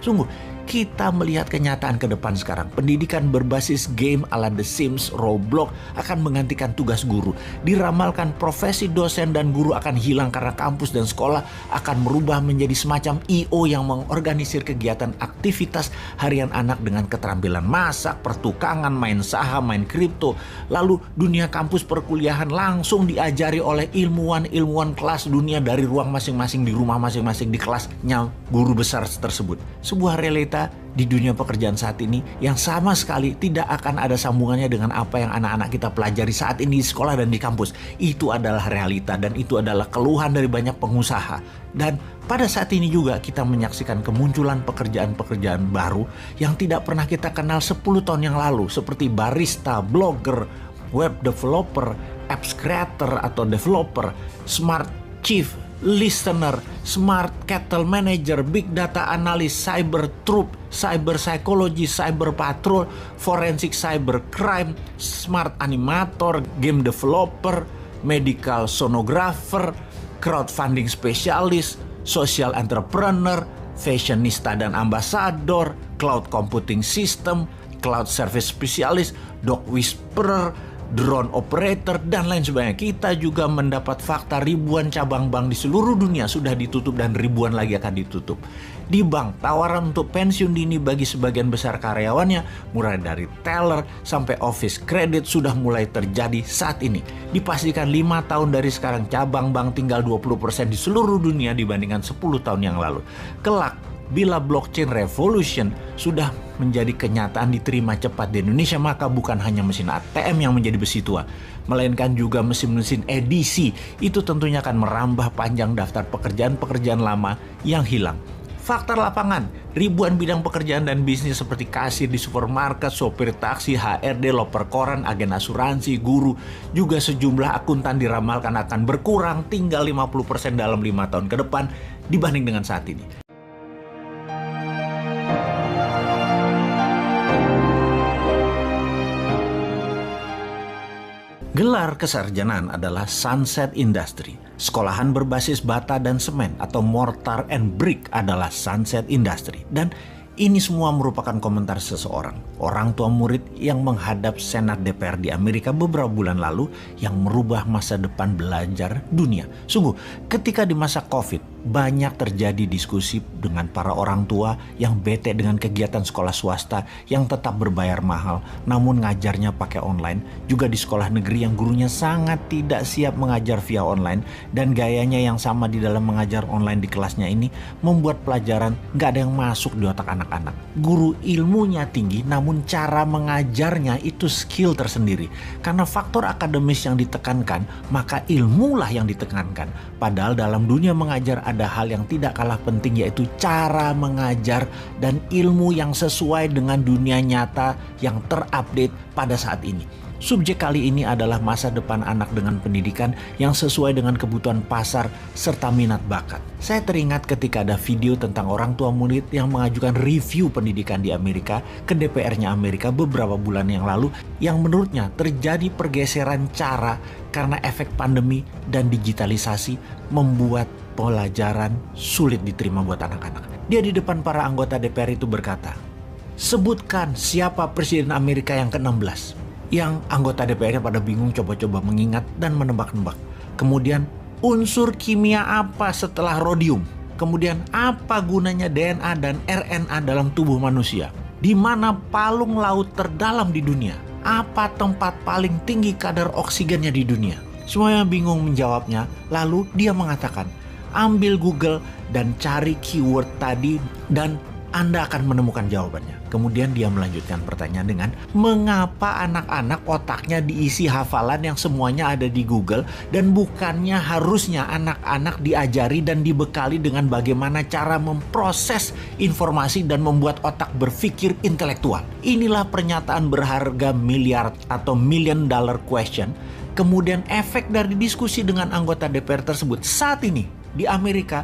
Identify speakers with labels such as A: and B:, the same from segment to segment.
A: Sungguh, kita melihat kenyataan ke depan sekarang. Pendidikan berbasis game ala The Sims, Roblox akan menggantikan tugas guru. Diramalkan profesi dosen dan guru akan hilang karena kampus dan sekolah akan merubah menjadi semacam I.O. yang mengorganisir kegiatan aktivitas harian anak dengan keterampilan masak, pertukangan, main saham, main kripto. Lalu dunia kampus perkuliahan langsung diajari oleh ilmuwan-ilmuwan kelas dunia dari ruang masing-masing, di rumah masing-masing, di kelasnya guru besar tersebut. Sebuah realita di dunia pekerjaan saat ini yang sama sekali tidak akan ada sambungannya dengan apa yang anak-anak kita pelajari saat ini di sekolah dan di kampus. Itu adalah realita dan itu adalah keluhan dari banyak pengusaha. Dan pada saat ini juga kita menyaksikan kemunculan pekerjaan-pekerjaan baru yang tidak pernah kita kenal 10 tahun yang lalu, seperti barista, blogger, web developer, apps creator atau developer, smart chief listener, smart cattle manager, big data analyst, cyber troop, cyber psychology, cyber patrol, forensic cyber crime, smart animator, game developer, medical sonographer, crowdfunding specialist, social entrepreneur, fashionista dan ambassador, cloud computing system, cloud service specialist, dog whisperer, drone operator, dan lain sebagainya. Kita juga mendapat fakta ribuan cabang bank di seluruh dunia sudah ditutup dan ribuan lagi akan ditutup. Di bank, tawaran untuk pensiun dini bagi sebagian besar karyawannya, mulai dari teller sampai office credit, sudah mulai terjadi saat ini. Dipastikan 5 tahun dari sekarang cabang bank tinggal 20% di seluruh dunia dibandingkan 10 tahun yang lalu. Kelak, bila blockchain revolution sudah menjadi kenyataan diterima cepat di Indonesia, maka bukan hanya mesin ATM yang menjadi besi tua, melainkan juga mesin-mesin edisi. Itu tentunya akan merambah panjang daftar pekerjaan-pekerjaan lama yang hilang. Fakta lapangan, ribuan bidang pekerjaan dan bisnis seperti kasir di supermarket, sopir taksi, HRD, loper koran, agen asuransi, guru, juga sejumlah akuntan diramalkan akan berkurang tinggal 50% dalam 5 tahun ke depan dibanding dengan saat ini. Gelar kesarjanaan adalah Sunset Industry. Sekolahan berbasis bata dan semen atau mortar and brick adalah Sunset Industry. Dan ini semua merupakan komentar seseorang, orang tua murid yang menghadap Senat DPR di Amerika beberapa bulan lalu yang merubah masa depan belajar dunia. Sungguh, ketika di masa COVID, banyak terjadi diskusi dengan para orang tua yang bete dengan kegiatan sekolah swasta yang tetap berbayar mahal, namun ngajarnya pakai online. Juga di sekolah negeri yang gurunya sangat tidak siap mengajar via online, dan gayanya yang sama di dalam mengajar online di kelasnya ini membuat pelajaran nggak ada yang masuk di otak anak-anak. Guru ilmunya tinggi, namun cara mengajarnya itu skill tersendiri. Karena faktor akademis yang ditekankan, maka ilmulah yang ditekankan. Padahal dalam dunia mengajar ada hal yang tidak kalah penting, yaitu cara mengajar dan ilmu yang sesuai dengan dunia nyata yang terupdate pada saat ini. Subjek kali ini adalah masa depan anak dengan pendidikan yang sesuai dengan kebutuhan pasar serta minat bakat. Saya teringat ketika ada video tentang orang tua murid yang mengajukan review pendidikan di Amerika ke DPR-nya Amerika beberapa bulan yang lalu, yang menurutnya terjadi pergeseran cara karena efek pandemi dan digitalisasi membuat pelajaran sulit diterima buat anak-anak. Dia di depan para anggota DPR itu berkata, "Sebutkan siapa presiden Amerika yang ke-16. Yang anggota DPR-nya pada bingung, coba-coba mengingat dan menebak-nebak. Kemudian, unsur kimia apa setelah rhodium? Kemudian, apa gunanya DNA dan RNA dalam tubuh manusia? Di mana palung laut terdalam di dunia? Apa tempat paling tinggi kadar oksigennya di dunia?" Semuanya bingung menjawabnya. Lalu dia mengatakan, "Ambil Google dan cari keyword tadi dan Anda akan menemukan jawabannya." Kemudian dia melanjutkan pertanyaan dengan, "Mengapa anak-anak otaknya diisi hafalan yang semuanya ada di Google, dan bukannya harusnya anak-anak diajari dan dibekali dengan bagaimana cara memproses informasi dan membuat otak berpikir intelektual?" Inilah pernyataan berharga miliar atau million dollar question. Kemudian efek dari diskusi dengan anggota DPR tersebut saat ini di Amerika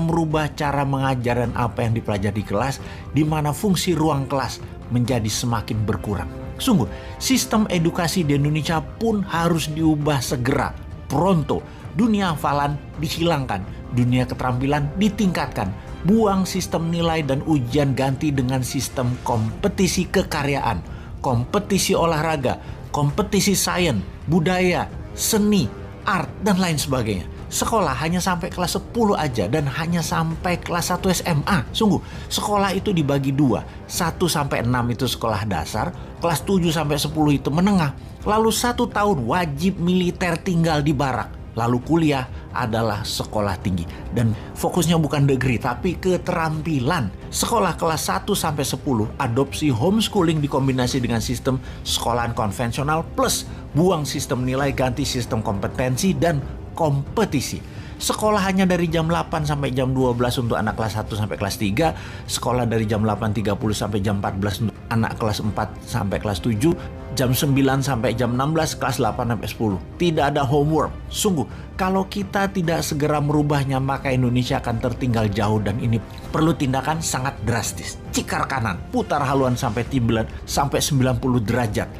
A: merubah cara mengajar dan apa yang dipelajari di kelas, di mana fungsi ruang kelas menjadi semakin berkurang. Sungguh, sistem edukasi di Indonesia pun harus diubah segera, pronto. Dunia hafalan dihilangkan, dunia keterampilan ditingkatkan. Buang sistem nilai dan ujian, ganti dengan sistem kompetisi kekaryaan, kompetisi olahraga, kompetisi sains, budaya, seni, art, dan lain sebagainya. Sekolah hanya sampai kelas 10 aja dan hanya sampai kelas 1 SMA. Sungguh, sekolah itu dibagi dua. 1 sampai 6 itu sekolah dasar, kelas 7 sampai 10 itu menengah. Lalu 1 tahun wajib militer tinggal di barak. Lalu kuliah adalah sekolah tinggi. Dan fokusnya bukan degree tapi keterampilan. Sekolah kelas 1 sampai 10 adopsi homeschooling dikombinasi dengan sistem sekolahan konvensional plus buang sistem nilai, ganti sistem kompetensi dan kompetisi. Sekolah hanya dari jam 8 sampai jam 12 untuk anak kelas 1 sampai kelas 3. Sekolah dari jam 8.30 sampai jam 14 untuk anak kelas 4 sampai kelas 7. Jam 9 sampai jam 16, kelas 8 sampai 10. Tidak ada homework. Sungguh, kalau kita tidak segera merubahnya, maka Indonesia akan tertinggal jauh dan ini perlu tindakan sangat drastis. Cikar kanan, putar haluan sampai 9 sampai 90 derajat.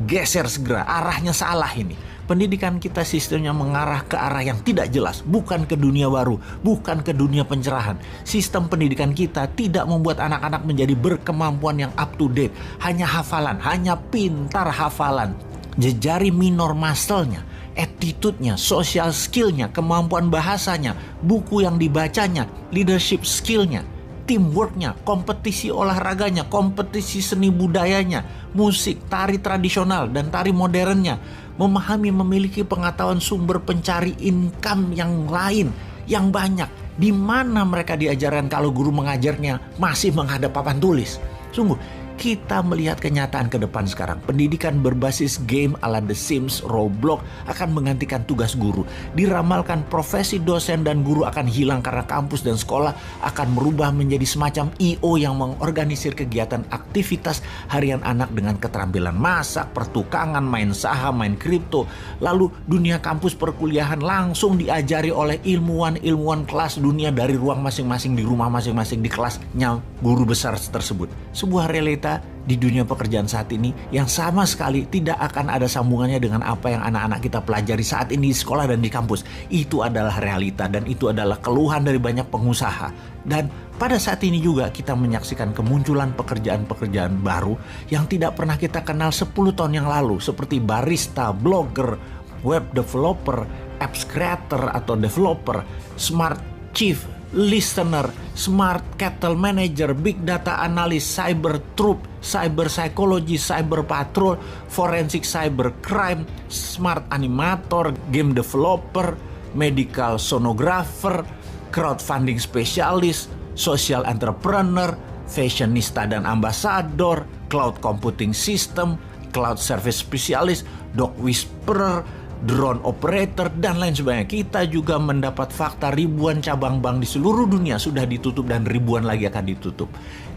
A: Geser segera, arahnya salah ini. Pendidikan kita sistemnya mengarah ke arah yang tidak jelas, bukan ke dunia baru, bukan ke dunia pencerahan. Sistem pendidikan kita tidak membuat anak-anak menjadi berkemampuan yang up to date, hanya hafalan, hanya pintar hafalan. Jejari minor muscle-nya, attitude-nya, social skill-nya, kemampuan bahasanya, buku yang dibacanya, leadership skill-nya, teamwork-nya, kompetisi olahraganya, kompetisi seni budayanya, musik, tari tradisional, dan tari modernnya. Memahami, memiliki pengetahuan sumber pencari income yang lain, yang banyak. Di mana mereka diajarkan kalau guru mengajarnya masih menghadap papan tulis? Sungguh, kita melihat kenyataan ke depan sekarang. Pendidikan berbasis game ala The Sims, Roblox akan menggantikan tugas guru. Diramalkan profesi dosen dan guru akan hilang karena kampus dan sekolah akan merubah menjadi semacam I.O. yang mengorganisir kegiatan aktivitas harian anak dengan keterampilan masak, pertukangan, main saham, main kripto. Lalu dunia kampus perkuliahan langsung diajari oleh ilmuwan-ilmuwan kelas dunia dari ruang masing-masing, di rumah masing-masing, di kelasnya guru besar tersebut. Sebuah realita di dunia pekerjaan saat ini yang sama sekali tidak akan ada sambungannya dengan apa yang anak-anak kita pelajari saat ini di sekolah dan di kampus. Itu adalah realita dan itu adalah keluhan dari banyak pengusaha. Dan pada saat ini juga kita menyaksikan kemunculan pekerjaan-pekerjaan baru yang tidak pernah kita kenal 10 tahun yang lalu, seperti barista, blogger, web developer, apps creator atau developer, smart chief listener, smart cattle manager, big data analyst, cyber troop, cyber psychology, cyber patrol, forensic cyber crime, smart animator, game developer, medical sonographer, crowdfunding spesialis, social entrepreneur, fashionista dan ambassador, cloud computing system, cloud service spesialis, dog whisperer, drone operator, dan lain sebagainya. Kita juga mendapat fakta ribuan cabang bank di seluruh dunia sudah ditutup dan ribuan lagi akan ditutup.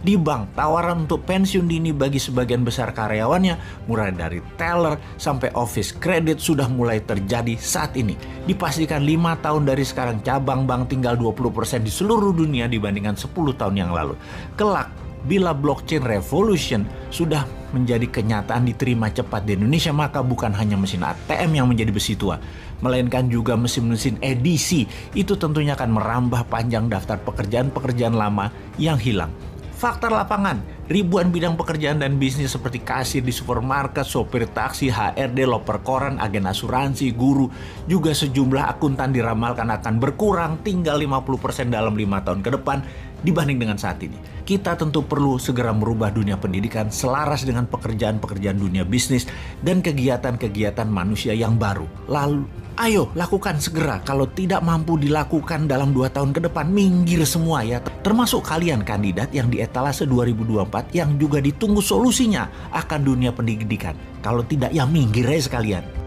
A: Di bank, tawaran untuk pensiun dini bagi sebagian besar karyawannya, mulai dari teller sampai office credit sudah mulai terjadi saat ini. Dipastikan 5 tahun dari sekarang cabang bank tinggal 20% di seluruh dunia dibandingkan 10 tahun yang lalu. Kelak, bila blockchain revolution sudah menjadi kenyataan diterima cepat di Indonesia, maka bukan hanya mesin ATM yang menjadi besi tua, melainkan juga mesin-mesin edisi. Itu tentunya akan merambah panjang daftar pekerjaan-pekerjaan lama yang hilang. Fakta lapangan, ribuan bidang pekerjaan dan bisnis seperti kasir di supermarket, sopir taksi, HRD, loper koran, agen asuransi, guru, juga sejumlah akuntan diramalkan akan berkurang tinggal 50% dalam 5 tahun ke depan dibanding dengan saat ini. Kita tentu perlu segera merubah dunia pendidikan selaras dengan pekerjaan-pekerjaan dunia bisnis dan kegiatan-kegiatan manusia yang baru. Lalu, ayo lakukan segera. Kalau tidak mampu dilakukan dalam 2 tahun ke depan, minggir semua ya. Termasuk kalian kandidat yang di etalase 2024 yang juga ditunggu solusinya akan dunia pendidikan. Kalau tidak, ya minggir aja sekalian.